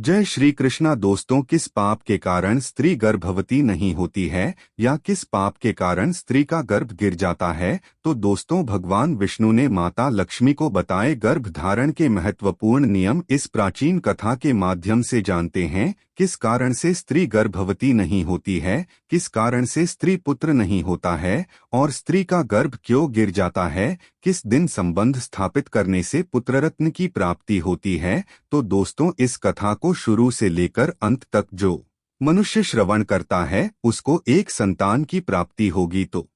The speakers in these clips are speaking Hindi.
जय श्री कृष्णा। दोस्तों, किस पाप के कारण स्त्री गर्भवती नहीं होती है या किस पाप के कारण स्त्री का गर्भ गिर जाता है? तो दोस्तों, भगवान विष्णु ने माता लक्ष्मी को बताए गर्भ धारण के महत्वपूर्ण नियम इस प्राचीन कथा के माध्यम से जानते हैं। किस कारण से स्त्री गर्भवती नहीं होती है, किस कारण से स्त्री पुत्र नहीं होता है और स्त्री का गर्भ क्यों गिर जाता है, किस दिन संबंध स्थापित करने से पुत्ररत्न की प्राप्ति होती है। तो दोस्तों, इस कथा को शुरू से लेकर अंत तक जो मनुष्य श्रवण करता है उसको एक संतान की प्राप्ति होगी। तो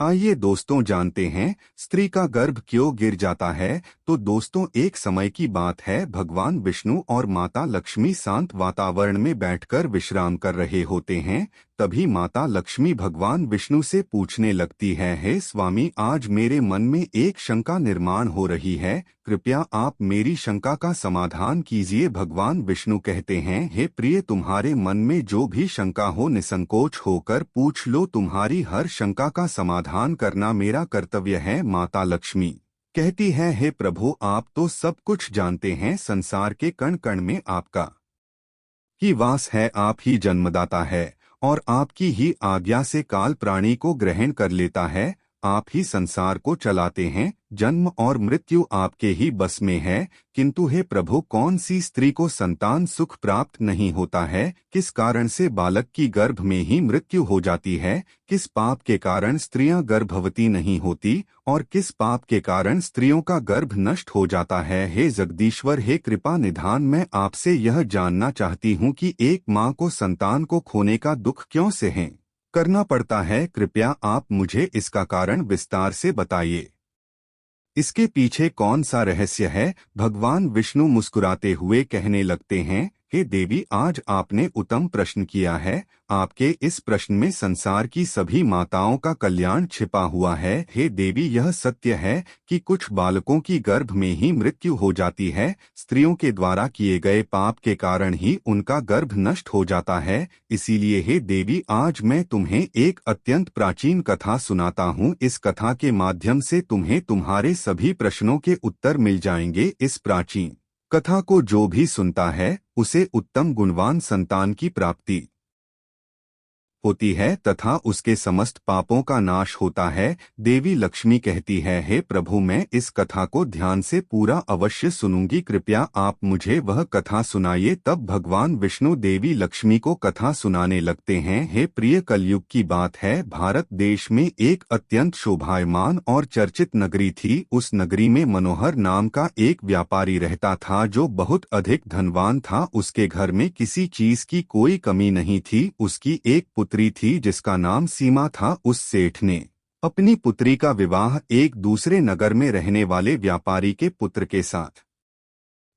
आइए दोस्तों जानते हैं स्त्री का गर्भ क्यों गिर जाता है। तो दोस्तों, एक समय की बात है, भगवान विष्णु और माता लक्ष्मी शांत वातावरण में बैठकर विश्राम कर रहे होते हैं। तभी माता लक्ष्मी भगवान विष्णु से पूछने लगती है, हे स्वामी, आज मेरे मन में एक शंका निर्माण हो रही है, कृपया आप मेरी शंका का समाधान कीजिए। भगवान विष्णु कहते हैं, हे प्रिय, तुम्हारे मन में जो भी शंका हो निसंकोच होकर पूछ लो, तुम्हारी हर शंका का समाधान करना मेरा कर्तव्य है। माता लक्ष्मी कहती है, हे प्रभु, आप तो सब कुछ जानते हैं, संसार के कण कण में आपका ही वास है, आप ही जन्मदाता है और आपकी ही आज्ञा से काल प्राणी को ग्रहण कर लेता है, आप ही संसार को चलाते हैं, जन्म और मृत्यु आपके ही बस में है। किंतु हे प्रभु, कौन सी स्त्री को संतान सुख प्राप्त नहीं होता है? किस कारण से बालक की गर्भ में ही मृत्यु हो जाती है? किस पाप के कारण स्त्रियां गर्भवती नहीं होती और किस पाप के कारण स्त्रियों का गर्भ नष्ट हो जाता है? हे जगदीश्वर, हे कृपा निधान, मैं आपसे यह जानना चाहती हूँ कि एक माँ को संतान को खोने का दुख क्यों सहन करना पड़ता है? कृपया आप मुझे इसका कारण विस्तार से बताइए। इसके पीछे कौन सा रहस्य है? भगवान विष्णु मुस्कुराते हुए कहने लगते हैं, हे देवी, आज आपने उत्तम प्रश्न किया है। आपके इस प्रश्न में संसार की सभी माताओं का कल्याण छिपा हुआ है। हे देवी, यह सत्य है कि कुछ बालकों की गर्भ में ही मृत्यु हो जाती है। स्त्रियों के द्वारा किए गए पाप के कारण ही उनका गर्भ नष्ट हो जाता है। इसीलिए हे देवी, आज मैं तुम्हें एक अत्यंत प्राचीन कथा सुनाता हूँ। इस कथा के माध्यम से तुम्हें तुम्हारे सभी प्रश्नों के उत्तर मिल जाएंगे। इस प्राचीन कथा को जो भी सुनता है उसे उत्तम गुणवान संतान की प्राप्ति होती है तथा उसके समस्त पापों का नाश होता है। देवी लक्ष्मी कहती है, हे प्रभु, मैं इस कथा को ध्यान से पूरा अवश्य सुनूंगी, कृपया आप मुझे वह कथा सुनाइए। तब भगवान विष्णु देवी लक्ष्मी को कथा सुनाने लगते हैं। हे प्रिय, कलयुग की बात है, भारत देश में एक अत्यंत शोभायमान और चर्चित नगरी थी। उस नगरी में मनोहर नाम का एक व्यापारी रहता था जो बहुत अधिक धनवान था। उसके घर में किसी चीज की कोई कमी नहीं थी। उसकी एक पुत्री थी जिसका नाम सीमा था। उस सेठ ने अपनी पुत्री का विवाह एक दूसरे नगर में रहने वाले व्यापारी के पुत्र के साथ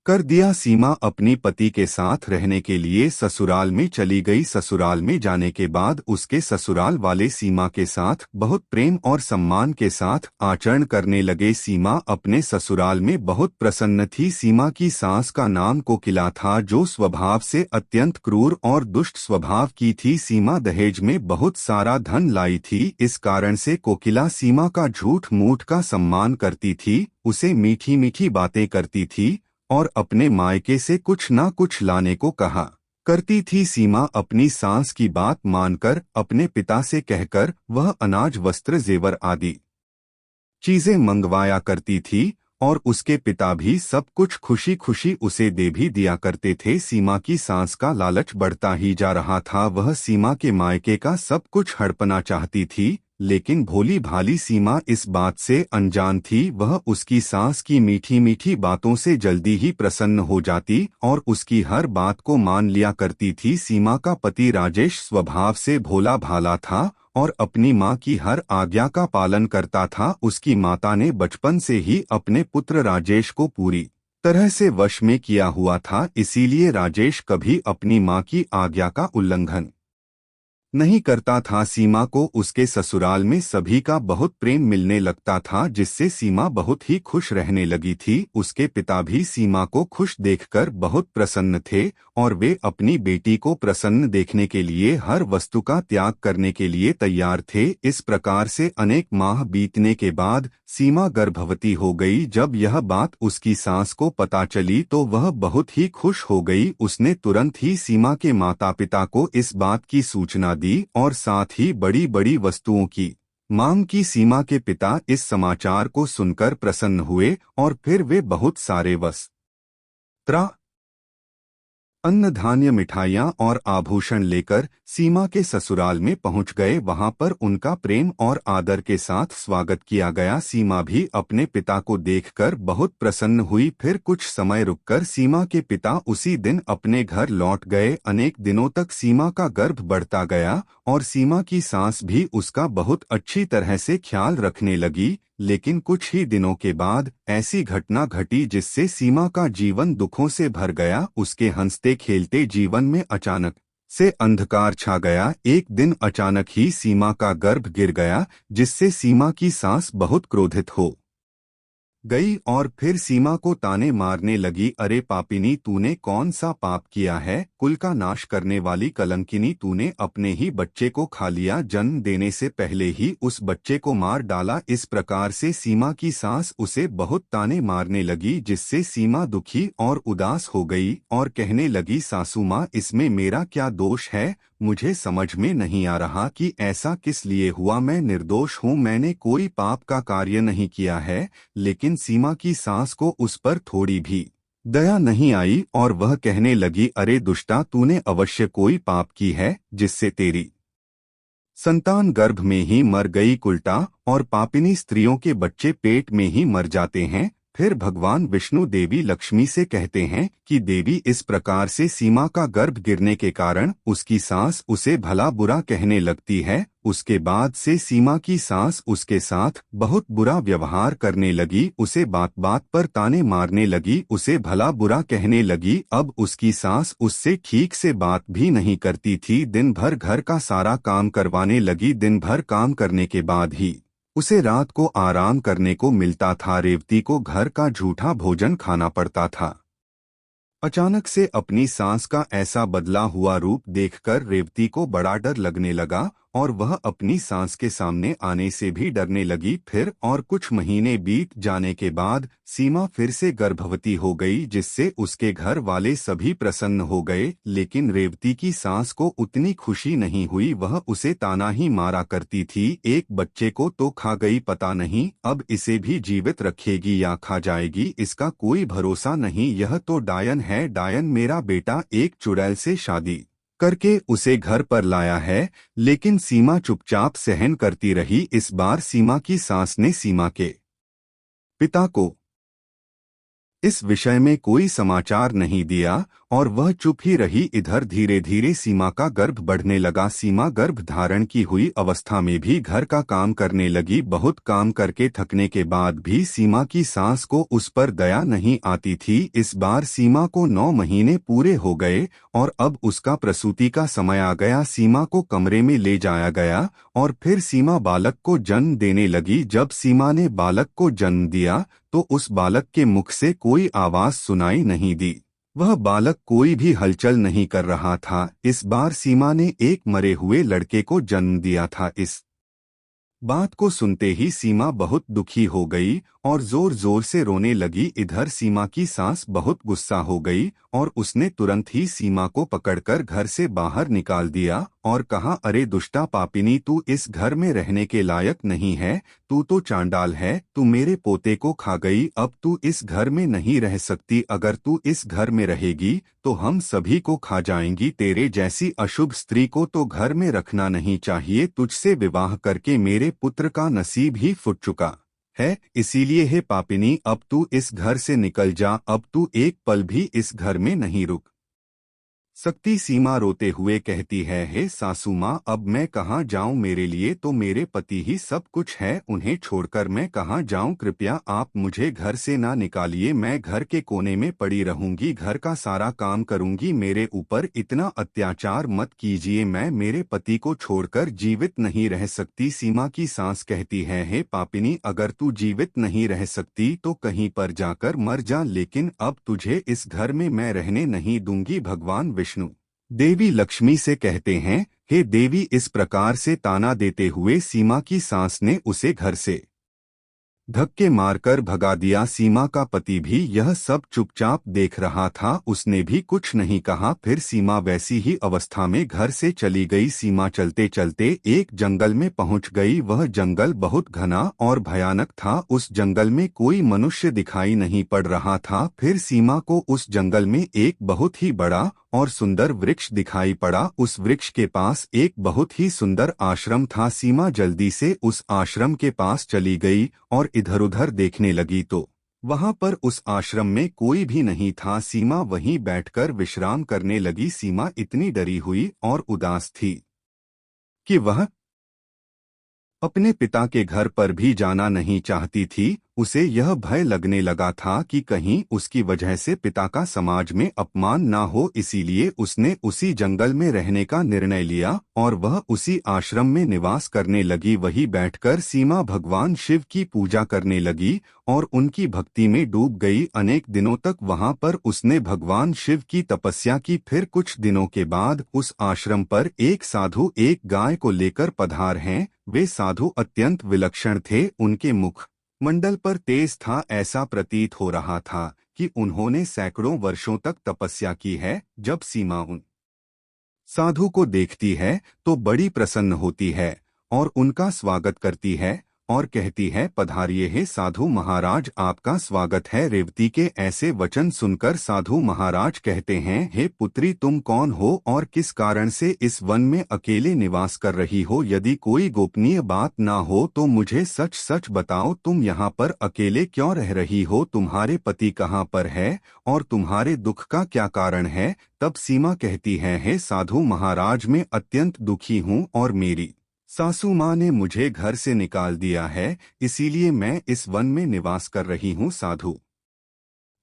कर दिया। सीमा अपनी पति के साथ रहने के लिए ससुराल में चली गई। ससुराल में जाने के बाद उसके ससुराल वाले सीमा के साथ बहुत प्रेम और सम्मान के साथ आचरण करने लगे। सीमा अपने ससुराल में बहुत प्रसन्न थी। सीमा की सास का नाम कोकिला था, जो स्वभाव से अत्यंत क्रूर और दुष्ट स्वभाव की थी। सीमा दहेज में बहुत सारा धन लाई थी। इस कारण से कोकिला सीमा का झूठ मूठ का सम्मान करती थी, उसे मीठी मीठी बातें करती थी और अपने मायके से कुछ ना कुछ लाने को कहा करती थी। सीमा अपनी सास की बात मानकर अपने पिता से कहकर वह अनाज, वस्त्र, जेवर आदि चीजें मंगवाया करती थी और उसके पिता भी सब कुछ खुशी खुशी उसे दे भी दिया करते थे। सीमा की सास का लालच बढ़ता ही जा रहा था। वह सीमा के मायके का सब कुछ हड़पना चाहती थी, लेकिन भोली भाली सीमा इस बात से अनजान थी। वह उसकी सास की मीठी मीठी बातों से जल्दी ही प्रसन्न हो जाती और उसकी हर बात को मान लिया करती थी। सीमा का पति राजेश स्वभाव से भोला भाला था और अपनी माँ की हर आज्ञा का पालन करता था। उसकी माता ने बचपन से ही अपने पुत्र राजेश को पूरी तरह से वश में किया हुआ था, इसीलिए राजेश कभी अपनी माँ की आज्ञा का उल्लंघन नहीं करता था। सीमा को उसके ससुराल में सभी का बहुत प्रेम मिलने लगता था, जिससे सीमा बहुत ही खुश रहने लगी थी। उसके पिता भी सीमा को खुश देखकर बहुत प्रसन्न थे और वे अपनी बेटी को प्रसन्न देखने के लिए हर वस्तु का त्याग करने के लिए तैयार थे। इस प्रकार से अनेक माह बीतने के बाद सीमा गर्भवती हो गई। जब यह बात उसकी सास को पता चली तो वह बहुत ही खुश हो गई। उसने तुरंत ही सीमा के माता पिता को इस बात की सूचना दी और साथ ही बड़ी बड़ी वस्तुओं की मांग की। सीमा के पिता इस समाचार को सुनकर प्रसन्न हुए और फिर वे बहुत सारे वस्त्र, अन्न धान्य, मिठाइयाँ और आभूषण लेकर सीमा के ससुराल में पहुंच गए। वहां पर उनका प्रेम और आदर के साथ स्वागत किया गया। सीमा भी अपने पिता को देखकर बहुत प्रसन्न हुई। फिर कुछ समय रुककर सीमा के पिता उसी दिन अपने घर लौट गए। अनेक दिनों तक सीमा का गर्भ बढ़ता गया और सीमा की सास भी उसका बहुत अच्छी तरह से ख्याल रखने लगी। लेकिन कुछ ही दिनों के बाद ऐसी घटना घटी जिससे सीमा का जीवन दुखों से भर गया। उसके हंसते खेलते जीवन में अचानक से अंधकार छा गया। एक दिन अचानक ही सीमा का गर्भ गिर गया, जिससे सीमा की सास बहुत क्रोधित हो गई और फिर सीमा को ताने मारने लगी। अरे पापिनी, तूने कौन सा पाप किया है? कुल का नाश करने वाली कलंकिनी, तूने अपने ही बच्चे को खा लिया। जन्म देने से पहले ही उस बच्चे को मार डाला। इस प्रकार से सीमा की सास उसे बहुत ताने मारने लगी, जिससे सीमा दुखी और उदास हो गई और कहने लगी, सासू माँ, इसमें मेरा क्या दोष है? मुझे समझ में नहीं आ रहा कि ऐसा किस लिए हुआ। मैं निर्दोष हूँ, मैंने कोई पाप का कार्य नहीं किया है। लेकिन सीमा की सास को उस पर थोड़ी भी दया नहीं आई और वह कहने लगी, अरे दुष्टा, तूने अवश्य कोई पाप की है जिससे तेरी संतान गर्भ में ही मर गई। उल्टा और पापिनी स्त्रियों के बच्चे पेट में ही मर जाते हैं। फिर भगवान विष्णु देवी लक्ष्मी से कहते हैं कि देवी, इस प्रकार से सीमा का गर्भ गिरने के कारण उसकी सास उसे भला बुरा कहने लगती है। उसके बाद से सीमा की सास उसके साथ बहुत बुरा व्यवहार करने लगी, उसे बात बात पर ताने मारने लगी, उसे भला बुरा कहने लगी। अब उसकी सास उससे ठीक से बात भी नहीं करती थी। दिन भर घर का सारा काम करवाने लगी। दिन भर काम करने के बाद ही उसे रात को आराम करने को मिलता था। रेवती को घर का झूठा भोजन खाना पड़ता था। अचानक से अपनी सास का ऐसा बदला हुआ रूप देखकर रेवती को बड़ा डर लगने लगा और वह अपनी सास के सामने आने से भी डरने लगी। फिर और कुछ महीने बीत जाने के बाद सीमा फिर से गर्भवती हो गई, जिससे उसके घर वाले सभी प्रसन्न हो गए। लेकिन रेवती की सास को उतनी खुशी नहीं हुई। वह उसे ताना ही मारा करती थी, एक बच्चे को तो खा गई, पता नहीं अब इसे भी जीवित रखेगी या खा जाएगी, इसका कोई भरोसा नहीं। यह तो डायन है, डायन मेरा बेटा एक चुड़ैल से शादी करके उसे घर पर लाया है। लेकिन सीमा चुपचाप सहन करती रही। इस बार सीमा की सास ने सीमा के पिता को इस विषय में कोई समाचार नहीं दिया और वह चुप ही रही। इधर धीरे धीरे सीमा का गर्भ बढ़ने लगा। सीमा गर्भ धारण की हुई अवस्था में भी घर का काम करने लगी। बहुत काम करके थकने के बाद भी सीमा की सास को उस पर दया नहीं आती थी। इस बार सीमा को 9 महीने पूरे हो गए और अब उसका प्रसूति का समय आ गया। सीमा को कमरे में ले जाया गया और फिर सीमा बालक को जन्म देने लगी। जब सीमा ने बालक को जन्म दिया तो उस बालक के मुख से कोई आवाज सुनाई नहीं दी। वह बालक कोई भी हलचल नहीं कर रहा था। इस बार सीमा ने एक मरे हुए लड़के को जन्म दिया था। इस बात को सुनते ही सीमा बहुत दुखी हो गई और जोर जोर से रोने लगी। इधर सीमा की सास बहुत गुस्सा हो गई और उसने तुरंत ही सीमा को पकड़कर घर से बाहर निकाल दिया और कहा, अरे दुष्टा पापिनी, तू इस घर में रहने के लायक नहीं है, तू तो चांडाल है, तू मेरे पोते को खा गई, अब तू इस घर में नहीं रह सकती। अगर तू इस घर में रहेगी तो हम सभी को खा जाएंगी। तेरे जैसी अशुभ स्त्री को तो घर में रखना नहीं चाहिए। तुझसे विवाह करके मेरे पुत्र का नसीब ही फूट चुका है। इसीलिए हे पापिनी, अब तू इस घर से निकल जा। अब तू एक पल भी इस घर में नहीं रुक सकती। सीमा रोते हुए कहती है, हे सासू माँ, अब मैं कहाँ जाऊँ? मेरे लिए तो मेरे पति ही सब कुछ है, उन्हें छोड़कर मैं कहाँ जाऊँ? कृपया आप मुझे घर से ना निकालिए। मैं घर के कोने में पड़ी रहूंगी, घर का सारा काम करूंगी। मेरे ऊपर इतना अत्याचार मत कीजिए, मैं मेरे पति को छोड़कर जीवित नहीं रह सकती। सीमा की सास कहती है, हे पापिनी, अगर तू जीवित नहीं रह सकती तो कहीं पर जाकर मर जा, लेकिन अब तुझे इस घर में मैं रहने नहीं दूंगी। भगवान विष्णु देवी लक्ष्मी से कहते हैं, हे देवी, इस प्रकार से ताना देते हुए सीमा की सास ने उसे घर से धक्के मारकर भगा दिया। सीमा का पति भी यह सब चुपचाप देख रहा था, उसने भी कुछ नहीं कहा। फिर सीमा वैसी ही अवस्था में घर से चली गई। सीमा चलते चलते एक जंगल में पहुंच गई। वह जंगल बहुत घना और भयानक था। उस जंगल में कोई मनुष्य दिखाई नहीं पड़ रहा था। फिर सीमा को उस जंगल में एक बहुत ही बड़ा और सुंदर वृक्ष दिखाई पड़ा। उस वृक्ष के पास एक बहुत ही सुंदर आश्रम था। सीमा जल्दी से उस आश्रम के पास चली गई और इधर-उधर देखने लगी तो वहां पर उस आश्रम में कोई भी नहीं था। सीमा वहीं बैठकर विश्राम करने लगी। सीमा इतनी डरी हुई और उदास थी कि वह अपने पिता के घर पर भी जाना नहीं चाहती थी। उसे यह भय लगने लगा था कि कहीं उसकी वजह से पिता का समाज में अपमान ना हो, इसीलिए उसने उसी जंगल में रहने का निर्णय लिया और वह उसी आश्रम में निवास करने लगी। वही बैठकर सीमा भगवान शिव की पूजा करने लगी और उनकी भक्ति में डूब गई। अनेक दिनों तक वहां पर उसने भगवान शिव की तपस्या की। फिर कुछ दिनों के बाद उस आश्रम पर एक साधु एक गाय को लेकर पधार हैं। वे साधु अत्यंत विलक्षण थे। उनके मुख मंडल पर तेज था। ऐसा प्रतीत हो रहा था कि उन्होंने सैकड़ों वर्षों तक तपस्या की है। जब सीमा उन साधु को देखती है तो बड़ी प्रसन्न होती है और उनका स्वागत करती है और कहती है, पधारिए हे साधु महाराज, आपका स्वागत है। रेवती के ऐसे वचन सुनकर साधु महाराज कहते हैं, हे पुत्री, तुम कौन हो और किस कारण से इस वन में अकेले निवास कर रही हो? यदि कोई गोपनीय बात ना हो तो मुझे सच सच बताओ, तुम यहाँ पर अकेले क्यों रह रही हो? तुम्हारे पति कहाँ पर है और तुम्हारे दुख का क्या कारण है? तब सीमा कहती है, हे साधु महाराज, मैं अत्यंत दुखी हूँ और मेरी सासू माँ ने मुझे घर से निकाल दिया है, इसीलिए मैं इस वन में निवास कर रही हूँ। साधु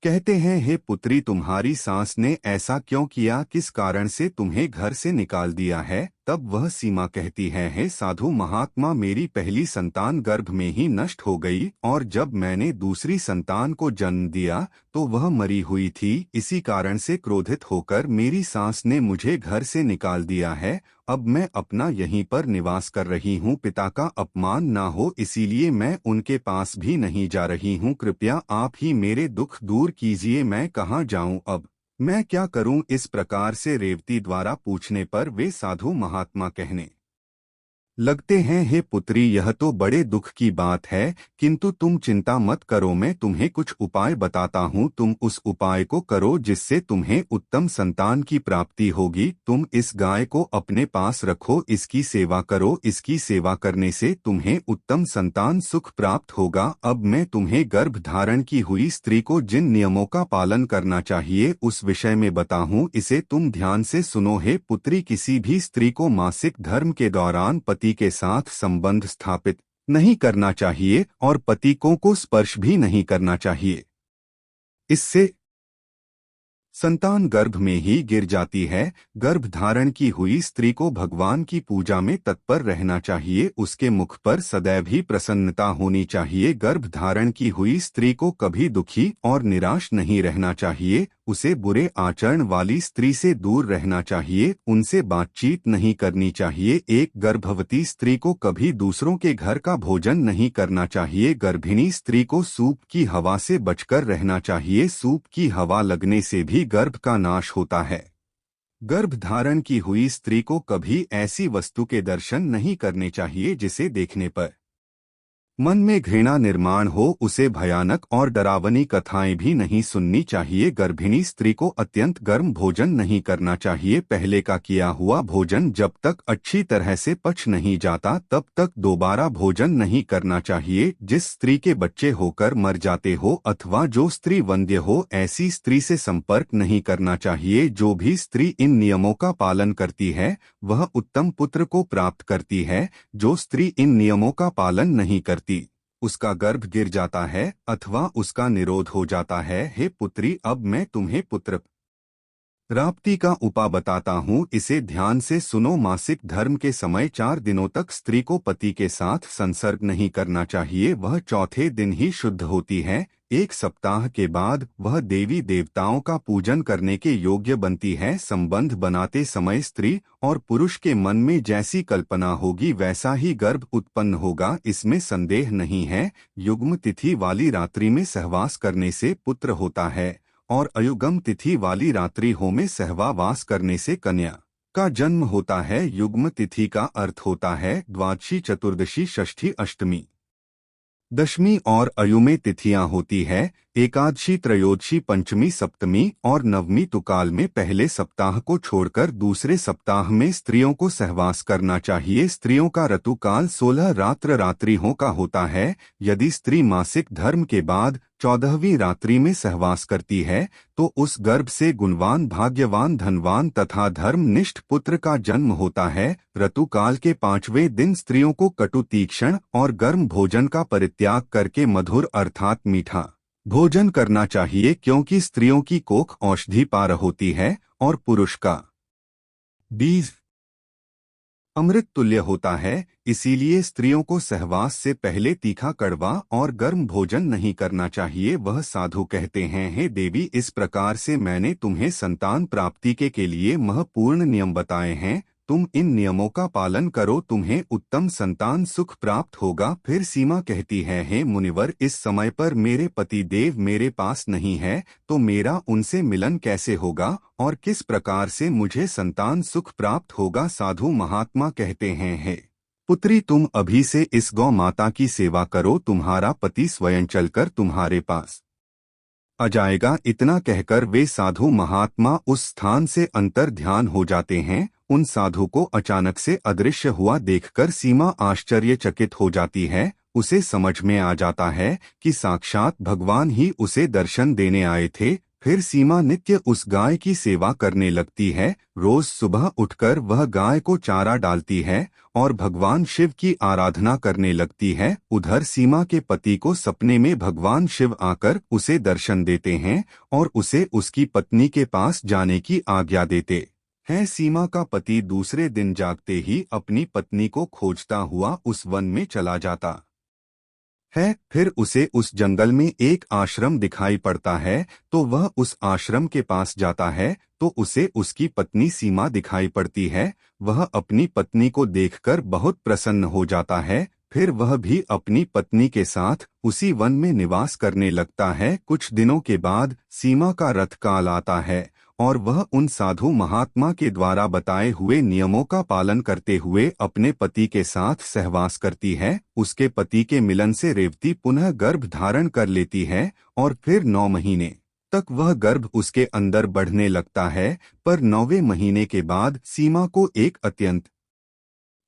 कहते हैं, हे पुत्री, तुम्हारी सास ने ऐसा क्यों किया? किस कारण से तुम्हें घर से निकाल दिया है? तब वह सीमा कहती है, हे साधु महात्मा, मेरी पहली संतान गर्भ में ही नष्ट हो गई और जब मैंने दूसरी संतान को जन्म दिया तो वह मरी हुई थी। इसी कारण से क्रोधित होकर मेरी सास ने मुझे घर से निकाल दिया है। अब मैं अपना यहीं पर निवास कर रही हूँ। पिता का अपमान ना हो इसीलिए मैं उनके पास भी नहीं जा रही हूँ। कृपया आप ही मेरे दुख दूर कीजिए। मैं कहाँ जाऊँ अब? मैं क्या करूं? इस प्रकार से रेवती द्वारा पूछने पर वे साधु महात्मा कहने लगते हैं, हे पुत्री, यह तो बड़े दुख की बात है, किंतु तुम चिंता मत करो, मैं तुम्हें कुछ उपाय बताता हूँ। तुम उस उपाय को करो जिससे तुम्हें उत्तम संतान की प्राप्ति होगी। तुम इस गाय को अपने पास रखो, इसकी सेवा करो। इसकी सेवा करने से तुम्हें उत्तम संतान सुख प्राप्त होगा। अब मैं तुम्हें गर्भ धारण की हुई स्त्री को जिन नियमों का पालन करना चाहिए उस विषय में बताऊं, इसे तुम ध्यान से सुनो। हे पुत्री, किसी भी स्त्री को मासिक धर्म के दौरान पति के साथ संबंध स्थापित नहीं करना चाहिए और पतिकों को स्पर्श भी नहीं करना चाहिए। इससे संतान गर्भ में ही गिर जाती है। गर्भ धारण की हुई स्त्री को भगवान की पूजा में तत्पर रहना चाहिए। उसके मुख पर सदैव ही प्रसन्नता होनी चाहिए। गर्भ धारण की हुई स्त्री को कभी दुखी और निराश नहीं रहना चाहिए। उसे बुरे आचरण वाली स्त्री से दूर रहना चाहिए। उनसे बातचीत नहीं करनी चाहिए। एक गर्भवती स्त्री को कभी दूसरों के घर का भोजन नहीं करना चाहिए। गर्भिणी स्त्री को सूप की हवा से बचकर रहना चाहिए। सूप की हवा लगने से भी गर्भ का नाश होता है। गर्भ धारण की हुई स्त्री को कभी ऐसी वस्तु के दर्शन नहीं करने चाहिए जिसे देखने पर मन में घृणा निर्माण हो। उसे भयानक और डरावनी कथाएं भी नहीं सुननी चाहिए। गर्भिणी स्त्री को अत्यंत गर्म भोजन नहीं करना चाहिए। पहले का किया हुआ भोजन जब तक अच्छी तरह से पच नहीं जाता तब तक दोबारा भोजन नहीं करना चाहिए। जिस स्त्री के बच्चे होकर मर जाते हो अथवा जो स्त्री वंध्य हो, ऐसी स्त्री से संपर्क नहीं करना चाहिए। जो भी स्त्री इन नियमों का पालन करती है वह उत्तम पुत्र को प्राप्त करती है। जो स्त्री इन नियमों का पालन नहीं करती उसका गर्भ गिर जाता है अथवा उसका निरोध हो जाता है। हे पुत्री, अब मैं तुम्हें पुत्र राप्ती का उपाय बताता हूँ, इसे ध्यान से सुनो। मासिक धर्म के समय 4 दिनों तक स्त्री को पति के साथ संसर्ग नहीं करना चाहिए। वह चौथे दिन ही शुद्ध होती है। 1 सप्ताह के बाद वह देवी देवताओं का पूजन करने के योग्य बनती है। संबंध बनाते समय स्त्री और पुरुष के मन में जैसी कल्पना होगी वैसा ही गर्भ उत्पन्न होगा, इसमें संदेह नहीं है। युग्म तिथि वाली रात्रि में सहवास करने से पुत्र होता है और अयुगम तिथि वाली रात्रि हो में सहवास करने से कन्या का जन्म होता है। युग्म तिथि का अर्थ होता है द्वादशी, चतुर्दशी, षष्ठी, अष्टमी, दशमी और अयुमे तिथियां होती है। एकादशी, त्रयोदशी, पंचमी, सप्तमी और नवमी तुकाल में पहले सप्ताह को छोड़कर दूसरे सप्ताह में स्त्रियों को सहवास करना चाहिए। स्त्रियों का ऋतुकाल 16 रात्रियों का होता है। यदि स्त्री मासिक धर्म के बाद 14वीं रात्रि में सहवास करती है तो उस गर्भ से गुणवान, भाग्यवान, धनवान तथा धर्मनिष्ठ पुत्र का जन्म होता है। ऋतुकाल के 5वें दिन स्त्रियों को कटु, तीक्ष्ण और गर्म भोजन का परित्याग करके मधुर अर्थात मीठा भोजन करना चाहिए, क्योंकि स्त्रियों की कोख औषधि पार होती है और पुरुष का बीज अमृत तुल्य होता है। इसीलिए स्त्रियों को सहवास से पहले तीखा, कड़वा और गर्म भोजन नहीं करना चाहिए। वह साधु कहते हैं, हे देवी, इस प्रकार से मैंने तुम्हें संतान प्राप्ति के लिए महत्वपूर्ण नियम बताए हैं। तुम इन नियमों का पालन करो, तुम्हें उत्तम संतान सुख प्राप्त होगा। फिर सीमा कहती है, हे मुनिवर, इस समय पर मेरे पति देव मेरे पास नहीं है, तो मेरा उनसे मिलन कैसे होगा और किस प्रकार से मुझे संतान सुख प्राप्त होगा। साधु महात्मा कहते हैं, हे पुत्री, तुम अभी से इस गौ माता की सेवा करो, तुम्हारा पति स्वयं चलकर तुम्हारे पास आ जाएगा। इतना कहकर वे साधु महात्मा उस स्थान से अंतर ध्यान हो जाते हैं। उन साधु को अचानक से अदृश्य हुआ देखकर सीमा आश्चर्यचकित हो जाती है। उसे समझ में आ जाता है कि साक्षात भगवान ही उसे दर्शन देने आए थे। फिर सीमा नित्य उस गाय की सेवा करने लगती है। रोज सुबह उठकर वह गाय को चारा डालती है और भगवान शिव की आराधना करने लगती है। उधर सीमा के पति को सपने में भगवान शिव आकर उसे दर्शन देते हैं और उसे उसकी पत्नी के पास जाने की आज्ञा देते हैं। सीमा का पति दूसरे दिन जागते ही अपनी पत्नी को खोजता हुआ उस वन में चला जाता है। फिर उसे उस जंगल में एक आश्रम दिखाई पड़ता है, तो वह उस आश्रम के पास जाता है तो उसे उसकी पत्नी सीमा दिखाई पड़ती है। वह अपनी पत्नी को देखकर बहुत प्रसन्न हो जाता है। फिर वह भी अपनी पत्नी के साथ उसी वन में निवास करने लगता है। कुछ दिनों के बाद सीमा का रथ काल आता है और वह उन साधु महात्मा के द्वारा बताए हुए नियमों का पालन करते हुए अपने पति के साथ सहवास करती है। उसके पति के मिलन से रेवती पुनः गर्भ धारण कर लेती है और फिर 9 महीने तक वह गर्भ उसके अंदर बढ़ने लगता है। पर 9वें महीने के बाद सीमा को एक अत्यंत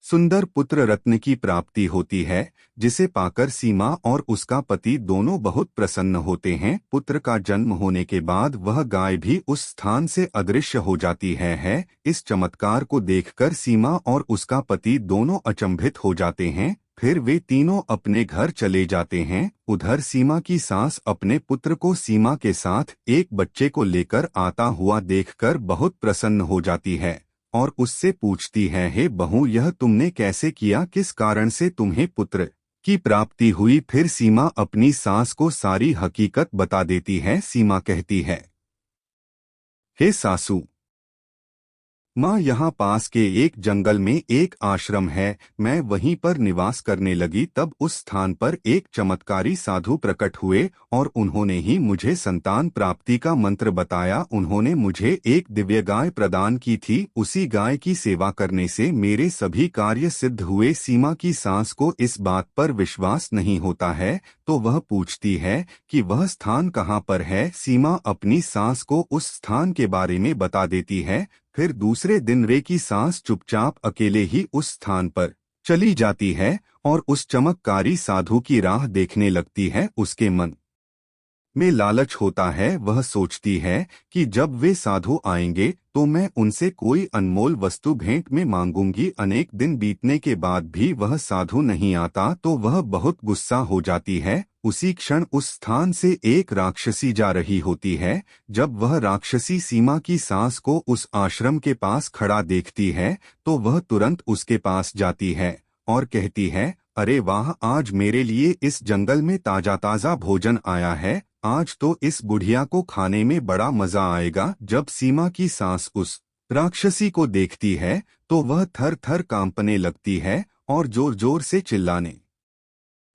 सुंदर पुत्र रत्न की प्राप्ति होती है, जिसे पाकर सीमा और उसका पति दोनों बहुत प्रसन्न होते हैं। पुत्र का जन्म होने के बाद वह गाय भी उस स्थान से अदृश्य हो जाती है। इस चमत्कार को देखकर सीमा और उसका पति दोनों अचंभित हो जाते हैं। फिर वे तीनों अपने घर चले जाते हैं। उधर सीमा की सास अपने पुत्र को सीमा के साथ एक बच्चे को लेकर आता हुआ देखकर बहुत प्रसन्न हो जाती है और उससे पूछती है, हे बहू, यह तुमने कैसे किया, किस कारण से तुम्हें पुत्र की प्राप्ति हुई। फिर सीमा अपनी सास को सारी हकीकत बता देती है। सीमा कहती है, हे सासू माँ, यहाँ पास के एक जंगल में एक आश्रम है, मैं वहीं पर निवास करने लगी। तब उस स्थान पर एक चमत्कारी साधु प्रकट हुए और उन्होंने ही मुझे संतान प्राप्ति का मंत्र बताया। उन्होंने मुझे एक दिव्य गाय प्रदान की थी। उसी गाय की सेवा करने से मेरे सभी कार्य सिद्ध हुए। सीमा की सास को इस बात पर विश्वास नहीं होता है, तो वह पूछती है कि वह स्थान कहाँ पर है। सीमा अपनी सास को उस स्थान के बारे में बता देती है। फिर दूसरे दिन रे की सास चुपचाप अकेले ही उस स्थान पर चली जाती है और उस चमत्कारी साधु की राह देखने लगती है। उसके मन में लालच होता है। वह सोचती है कि जब वे साधु आएंगे तो मैं उनसे कोई अनमोल वस्तु भेंट में मांगूंगी। अनेक दिन बीतने के बाद भी वह साधु नहीं आता तो वह बहुत गुस्सा हो जाती है। उसी क्षण उस स्थान से एक राक्षसी जा रही होती है। जब वह राक्षसी सीमा की सास को उस आश्रम के पास खड़ा देखती है तो वह तुरंत उसके पास जाती है और कहती है, अरे वाह, आज मेरे लिए इस जंगल में ताजा ताजा भोजन आया है। आज तो इस बुढ़िया को खाने में बड़ा मजा आएगा। जब सीमा की सास उस राक्षसी को देखती है तो वह थर थर कांपने लगती है और जोर जोर से चिल्लाने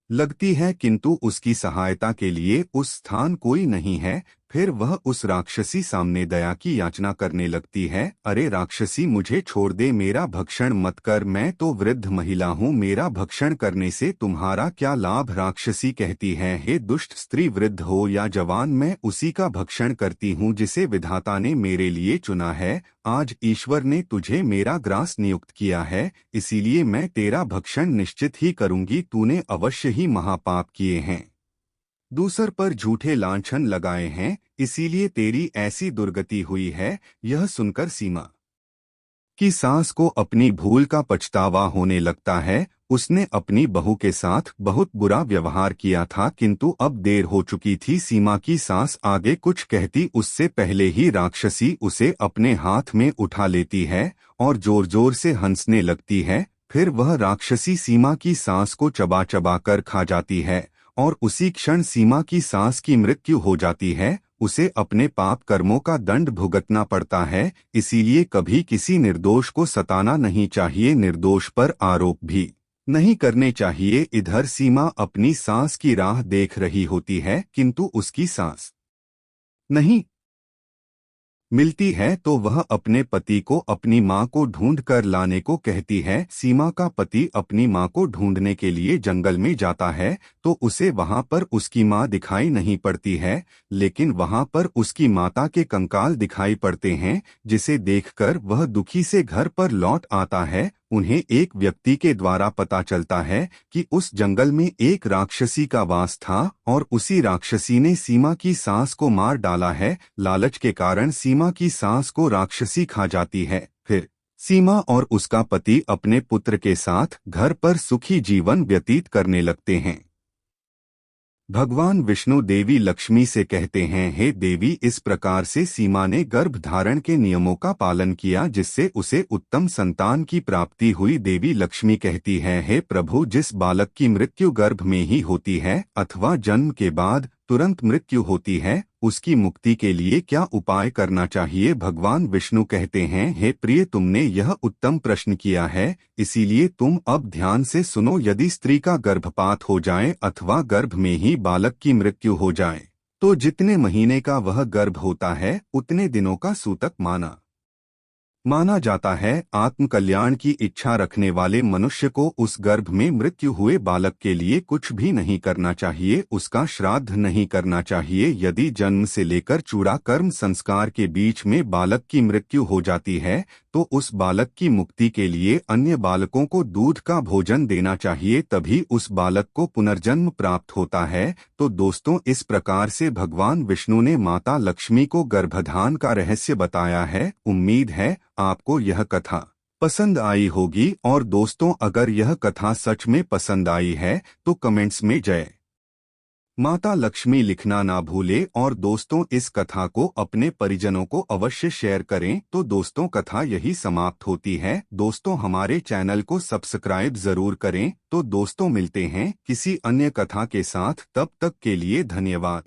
लगती है, किंतु उसकी सहायता के लिए उस स्थान कोई नहीं है। फिर वह उस राक्षसी सामने दया की याचना करने लगती है। अरे राक्षसी, मुझे छोड़ दे, मेरा भक्षण मत कर, मैं तो वृद्ध महिला हूँ, मेरा भक्षण करने से तुम्हारा क्या लाभ। राक्षसी कहती है, हे दुष्ट स्त्री, वृद्ध हो या जवान, मैं उसी का भक्षण करती हूँ जिसे विधाता ने मेरे लिए चुना है। आज ईश्वर ने तुझे मेरा ग्रास नियुक्त किया है, इसीलिए मैं तेरा भक्षण निश्चित ही करूंगी। तूने अवश्य ही महापाप किए हैं, दूसर पर झूठे लांछन लगाए हैं, इसीलिए तेरी ऐसी दुर्गति हुई है। यह सुनकर सीमा की सास को अपनी भूल का पछतावा होने लगता है। उसने अपनी बहू के साथ बहुत बुरा व्यवहार किया था, किंतु अब देर हो चुकी थी। सीमा की सास आगे कुछ कहती उससे पहले ही राक्षसी उसे अपने हाथ में उठा लेती है और जोर जोर से हंसने लगती है। फिर वह राक्षसी सीमा की सास को चबा चबा कर खा जाती है और उसी क्षण सीमा की सास की मृत्यु हो जाती है। उसे अपने पाप कर्मों का दंड भुगतना पड़ता है, इसीलिए कभी किसी निर्दोष को सताना नहीं चाहिए, निर्दोष पर आरोप भी नहीं करने चाहिए। इधर सीमा अपनी सास की राह देख रही होती है, किंतु उसकी सास नहीं मिलती है तो वह अपने पति को अपनी मां को ढूंढ कर लाने को कहती है। सीमा का पति अपनी मां को ढूंढने के लिए जंगल में जाता है तो उसे वहां पर उसकी मां दिखाई नहीं पड़ती है, लेकिन वहां पर उसकी माता के कंकाल दिखाई पड़ते हैं, जिसे देखकर वह दुखी से घर पर लौट आता है। उन्हें एक व्यक्ति के द्वारा पता चलता है कि उस जंगल में एक राक्षसी का वास था और उसी राक्षसी ने सीमा की सास को मार डाला है। लालच के कारण सीमा की सास को राक्षसी खा जाती है। फिर सीमा और उसका पति अपने पुत्र के साथ घर पर सुखी जीवन व्यतीत करने लगते हैं। भगवान विष्णु देवी लक्ष्मी से कहते हैं, हे देवी, इस प्रकार से सीमा ने गर्भ धारण के नियमों का पालन किया जिससे उसे उत्तम संतान की प्राप्ति हुई। देवी लक्ष्मी कहती है, हे प्रभु, जिस बालक की मृत्यु गर्भ में ही होती है अथवा जन्म के बाद तुरंत मृत्यु होती है, उसकी मुक्ति के लिए क्या उपाय करना चाहिए। भगवान विष्णु कहते हैं, हे प्रिय, तुमने यह उत्तम प्रश्न किया है, इसीलिए तुम अब ध्यान से सुनो। यदि स्त्री का गर्भपात हो जाए अथवा गर्भ में ही बालक की मृत्यु हो जाए तो जितने महीने का वह गर्भ होता है उतने दिनों का सूतक माना जाता है। आत्म कल्याण की इच्छा रखने वाले मनुष्य को उस गर्भ में मृत्यु हुए बालक के लिए कुछ भी नहीं करना चाहिए, उसका श्राद्ध नहीं करना चाहिए। यदि जन्म से लेकर चूड़ा कर्म संस्कार के बीच में बालक की मृत्यु हो जाती है तो उस बालक की मुक्ति के लिए अन्य बालकों को दूध का भोजन देना चाहिए, तभी उस बालक को पुनर्जन्म प्राप्त होता है। तो दोस्तों, इस प्रकार से भगवान विष्णु ने माता लक्ष्मी को गर्भधान का रहस्य बताया है। उम्मीद है आपको यह कथा पसंद आई होगी, और दोस्तों, अगर यह कथा सच में पसंद आई है तो कमेंट्स में जय माता लक्ष्मी लिखना ना भूले। और दोस्तों, इस कथा को अपने परिजनों को अवश्य शेयर करें। तो दोस्तों, कथा यही समाप्त होती है। दोस्तों, हमारे चैनल को सब्सक्राइब जरूर करें। तो दोस्तों, मिलते हैं किसी अन्य कथा के साथ, तब तक के लिए धन्यवाद।